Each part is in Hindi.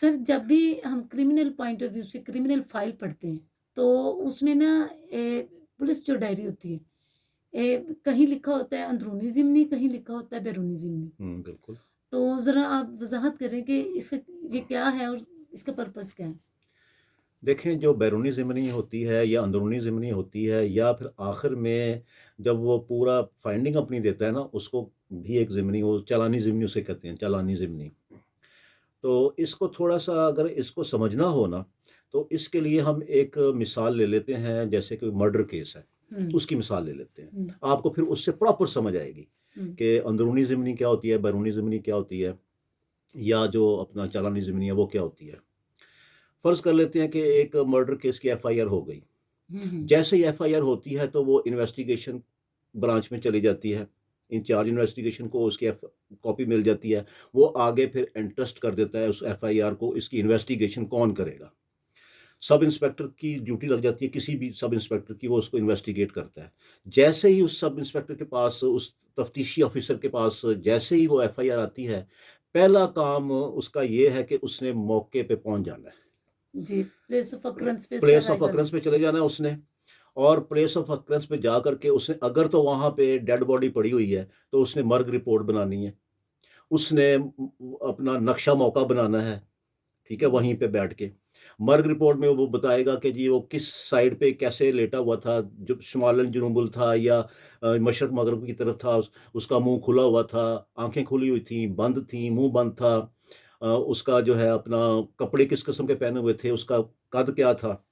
सर जब भी हम क्रिमिनल पॉइंट ऑफ व्यू से क्रिमिनल फाइल पढ़ते हैं तो उसमें ना पुलिस जो डायरी होती है कहीं लिखा होता है अंदरूनी ज़िम्नी, कहीं लिखा होता है बैरूनी ज़िम्नी। बिल्कुल। तो ज़रा आप वज़ाहत करें कि इसका ये क्या है और इसका पर्पस क्या है? देखें, जो बैरूनी ज़िमनी होती है या अंदरूनी ज़िमनी होती है या फिर आखिर में जब वो पूरा फाइंडिंग अपनी देता है ना, उसको भी एक ज़िमनी, वो चालानी ज़िमनी उसे कहते हैं, चालानी ज़िमनी। तो इसको थोड़ा-सा अगर इसको समझना हो ना, तो इसके लिए हम एक मिसाल ले लेते हैं, जैसे कोई मर्डर केस है, हुँ, उसकी मिसाल ले लेते हैं। हुँ, आपको फिर उससे प्रॉपर समझ आएगी हुँ, कि अंदरूनी ज़िमनी क्या होती है, बैरूनी ज़िमनी क्या होती है या जो अपना चालानी ज़िमनी है, वो क्या होती है। फ़र्ज़ कर लेते हैं कि एक मर्डर केस की एफ़आईआर हो गई। हुँ, हुँ, जैसे ही एफ़आईआर होती है तो वो इन्वेस्टिगेशन ब्रांच में चली जाती है। इंचार्ज इन्वेस्टिगेशन को उसकी एफ कॉपी मिल जाती है। वो आगे फिर एंट्रस्ट कर देता है उस एफ़आईआर को, इसकी इन्वेस्टिगेशन कौन करेगा। सब इंस्पेक्टर की ड्यूटी लग जाती है, किसी भी सब इंस्पेक्टर की, वो उसको इन्वेस्टिगेट करता है। जैसे ही उस सब इंस्पेक्टर के पास, उस तफ्तीशी ऑफ़िसर के पास जैसे ही वो एफ़आईआर आती है, पहला काम उसका ये है कि उसने मौके पे पहुँच जाना है। जी, प्लेस ऑफ ऑकरेंस पे उसका प्लेस ऑफ अराइवल ऑकरेंस है। पे चले जाना है उसने। और प्लेस ऑफ ऑकरेंस पे जा करके उसने, अगर तो वहाँ पे डेड बॉडी पड़ी हुई है, तो उसने मर्ग रिपोर्ट बनानी है। उसने अपना नक्शा मौका बनाना है, ठीक है? हुँ, वहीं पे बैठ के। मर्ग रिपोर्ट में वो बताएगा कि जी वो किस साइड पे कैसे लेटा हुआ था, जो शुमालन जुनूबुल था या मशरक मगरब की तरफ था, उसका मुँह खुला हुआ था, आँखें खुली हुई थीं, बंद थीं, मुँह बंद था। उसका जो है अपना कपड़े किस किस्म के पहने हुए थे, उसका कद क्या था।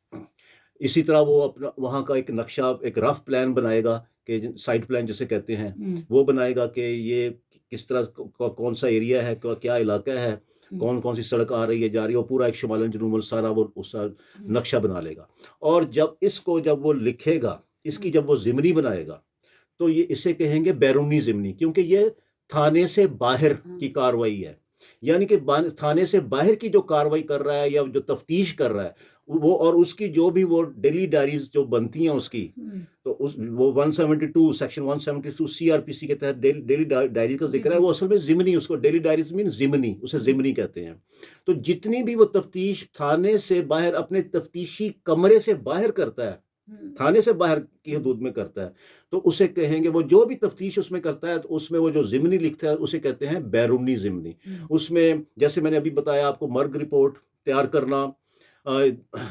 इसी तरह वो अपना वहाँ का एक नक्शा, एक रफ़ प्लान बनाएगा कि ज साइट प्लान जिसे कहते हैं, हुँ, वो बनाएगा कि ये किस तरह कौन-सा एरिया है, क्या इलाका है, हुँ, कौन-कौन सी सड़क आ रही है, जा रही है, वो पूरा एक शुमालन-जुनूमन सारा वो उसका हुँ, नक्शा बना लेगा। और जब वो लिखेगा, इसकी हुँ, जब वो ज़िमनी बनाएगा, तो ये इसे कहेंगे बैरूनी ज़िमनी, क्योंकि ये थाने से बाहर हाँ, की कार्रवाई है। यानी कि थाने से बाहर की जो कार्रवाई कर रहा है या जो तफ्तीश कर रहा है, वो और उसकी जो भी वो डेली डायरीज़ जो बनती हैं उसकी, हुँ, तो उस वो 172 सेक्शन 172 सीआरपीसी के तहत डेली डायरी का जी, ज़िक्र है, जी, वो असल में ज़िमनी, उसको डेली डायरीज़ मीन ज़िमनी, उसे हुँ, ज़िमनी कहते हैं। तो जितनी भी वो तफ्तीश थाने से बाहर अपने तफ्तीशी कमरे से बाहर करता है, हुँ, थाने से बाहर की हुँ, हदूद में करता है, तो उसे कहेंगे, वो जो भी तफ्तीश उसमें करता है, तो उसमें वो जो ज़िमनी लिखता है, उसे कहते हैं बैरूनी ज़िमनी। हुँ, उसमें जैसे मैंने अभी बताया आपको, मर्ग रिपोर्ट तैयार करना,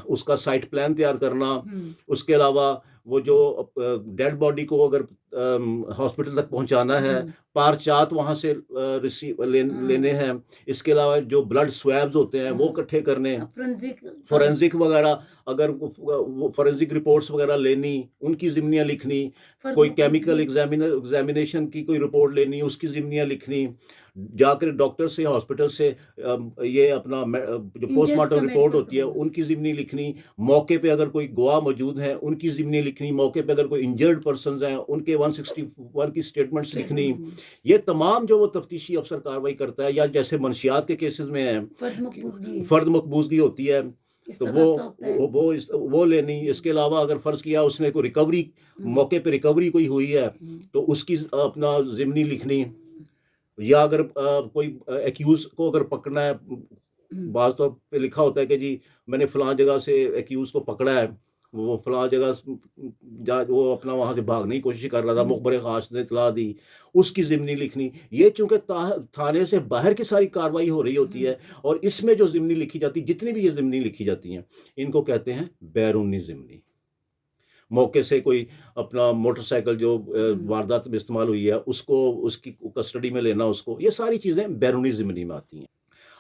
उसका साइट प्लान तैयार करना, हुँ, उसके अलावा वो जो डेड बॉडी को अगर हॉस्पिटल तक पहुँचाना है, हुँ, पारचात वहाँ से हाँ, लेने हैं। इसके अलावा जो ब्लड स्वैब्स होते हैं, वो हाँ, इकट्ठे करने, फोरेंसिक का फोरेंसिक वगैरह, अगर वो फोरेंसिक रिपोर्ट्स वगैरह लेनी, उनकी ज़िम्नियाँ लिखनी, फर्द कोई केमिकल मकबूज़गी एग्ज़ामिनेशन की कोई रिपोर्ट लेनी, उसकी ज़िम्नियाँ लिखनी, जाकर डॉक्टर से, हॉस्पिटल से ये अपना जो इंजर्स पोस्टमार्टम का रिपोर्ट मेडिकल होती है, करवाना। उनकी ज़िम्नी लिखनी, मौके पे अगर कोई गवाह मौजूद हैं, उनकी ज़िम्नी लिखनी, मौके पे अगर कोई इंजर्ड पर्सन्स हैं, उनके 161 की स्टेटमेंट्स लिखनी। स्टेटमेंट ये तमाम जो वो तफ्तीशी अफ़सर कार्रवाई करता है, या जैसे मंशियात के केसेज़ में है फर्द कि मकबूज़गी फ़र्द मकबूज़गी होती है, तो इस्तग़ासा होता है। वो लेनी। इसके अलावा अगर फ़र्ज़ किया उसने कोई रिकवरी, हुँ, मौके पे रिकवरी कोई हुई है, हुँ, तो उसकी अपना ज़िमनी लिखनी। या अगर कोई एक्यूज़ को अगर पकड़ना है, हुँ, बाज़ तौर पे लिखा होता है कि जी मैंने फलाँ जगह से एक्यूज़ को पकड़ा है, वो फलाँ जगह वो अपना वहाँ से भागने की कोशिश कर रहा था, हुँ, मुख़बिर ख़ास ने इत्तला दी, उसकी ज़िमनी लिखनी। ये चूँकि थाने से बाहर की सारी कार्रवाई हो रही होती हुँ, है, और इसमें जो ज़िमनी लिखी जाती है, जितनी भी ये ज़िमनी लिखी जाती हैं, इनको कहते हैं बैरूनी ज़िमनी। मौके से कोई अपना मोटरसाइकिल जो हुँ, वारदात में इस्तेमाल हुई है, उसको उसकी कस्टडी में लेना उसको, ये सारी चीज़ें बैरूनी ज़िमनी में आती हैं।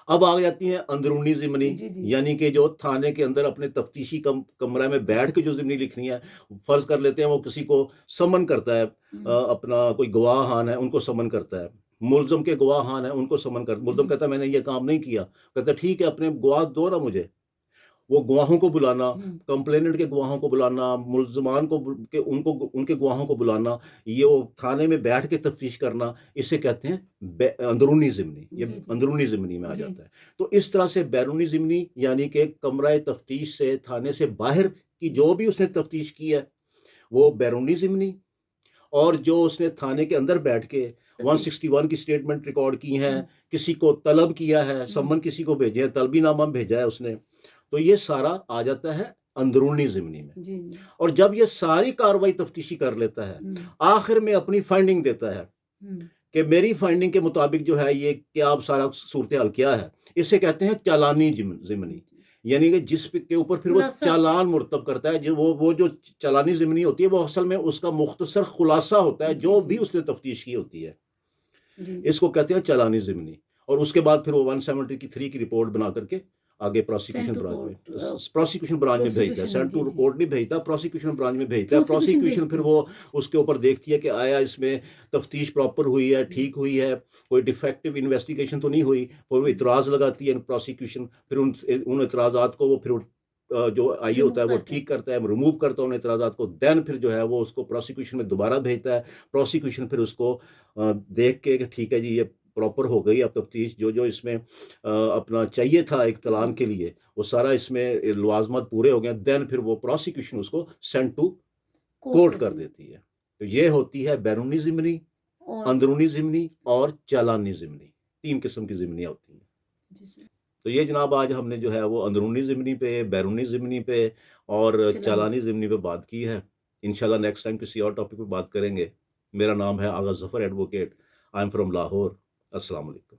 अब आ जाती हैं अंदरूनी ज़िमनी, जी, जी। यानी कि जो थाने के अंदर अपने तफ्तीशी कमरा में बैठ के जो ज़िमनी लिखनी है। फ़र्ज़ कर लेते हैं वो किसी को समन करता है, हुँ, अपना कोई गवाह-हान है, उनको समन करता है। मुल्ज़िम के गवाह-हान हैं, उनको समन कर मुल्ज़िम हुँ, कहता है मैंने ये काम नहीं किया। कहता है ठीक है, अपने गवाह दो ना मुझे। वो गवाहों को बुलाना, हुँ, कंप्लेनेंट के गवाहों को बुलाना, मुल्ज़िमान को बु के उनको उनके गवाहों को बुलाना, ये वो थाने में बैठ के तफ्तीश करना, इसे कहते हैं अंदरूनी ज़िमनी, ये जी, जी, अंदरूनी ज़िमनी में आ जी, जाता है। तो इस तरह से बैरूनी ज़िमनी, यानी कि कमरा तफ्तीश से, थाने से बाहर की जो भी उसने तफ्तीश की है, वो बैरूनी ज़िमनी। और जो उसने थाने के अंदर बैठ के तफ्तीश 161 की स्टेटमेंट रिकॉर्ड की हैं, हम्म, किसी को तलब किया है, हम्म, समन किसी को भेजे है, तलबीनामा भेजा है उसने, तो ये सारा आ जाता है अंदरूनी ज़िमनी में। जी जी और जब ये सारी कार्रवाई तफ्तीशी कर लेता है, हम्म, आखिर में अपनी फाइंडिंग देता है हम्म, कि मेरी फाइंडिंग के मुताबिक जो है ये क्या अब सारा सूरत हाल क्या है, इसे कहते हैं चालानी ज़िमनी। जी। यानी कि जिस के ऊपर फिर वो खुलासा चालान मुर्तब करता है, जो वो जो चालानी ज़िमनी होती है वो असल में उसका मुख्तसर खुलासा होता है जी जो जी भी उसने तफ्तीश की होती है, जी इसको कहते हैं चालानी ज़िमनी। और उसके बाद फिर वो 173 की रिपोर्ट बना करके आगे सेंड प्रोसिक्यूशन टू ब्रांच में, कोर्ट तो प्रोसिक्यूशन ब्रांच में भेजता है, प्रोसिक्यूशन में send G to G court नहीं भेजता, प्रोसिक्यूशन ब्रांच में भेजता है। प्रोसिक्यूशन प्रोसिक्यूशन फिर भेजती है वो उसके ऊपर देखती है कि आया इसमें तफ्तीश प्रॉपर हुई है, हम्म, ठीक हुई है, कोई डिफेक्टिव इन्वेस्टिगेशन तो नहीं हुई, और वो हम्म, इतराज़ लगाती है प्रोसिक्यूशन, फिर उन इतराज़ात को वो फिर जो आई रिमूव होता है वो करता है ठीक करता है, रिमूव करता है उन इतराज़ात को, देन फिर जो है वो उसको प्रोसिक्यूशन में दोबारा भेजता है। प्रोसिक्यूशन फिर उसको देख के कि ठीक है जी ये प्रॉपर हो गई अब तफ्तीश, जो जो इसमें अपना चाहिए था एक चालान हम्म, के लिए, वो सारा इसमें लवाजमत पूरे हो गए, देन फिर वो प्रोसिक्यूशन उसको सेंड टू कोर्ट कोर्ट कर करती है देती है। तो ये होती है बैरूनी ज़िमनी, और अंदरूनी ज़िमनी और चालानी ज़िमनी, 3 किस्म की ज़िमनियाँ होती हैं। जिसे तो ये जनाब आज हमने जो है वो अंदरूनी ज़िमनी पे, बैरूनी ज़िमनी पे और चलानी चालानी ज़िमनी पे बात की है। इंशाल्लाह नेक्स्ट टाइम किसी और टॉपिक पे बात करेंगे। मेरा नाम है Agha Zafar advocate. I am from Lahore. अस्सलाम वालेकुम।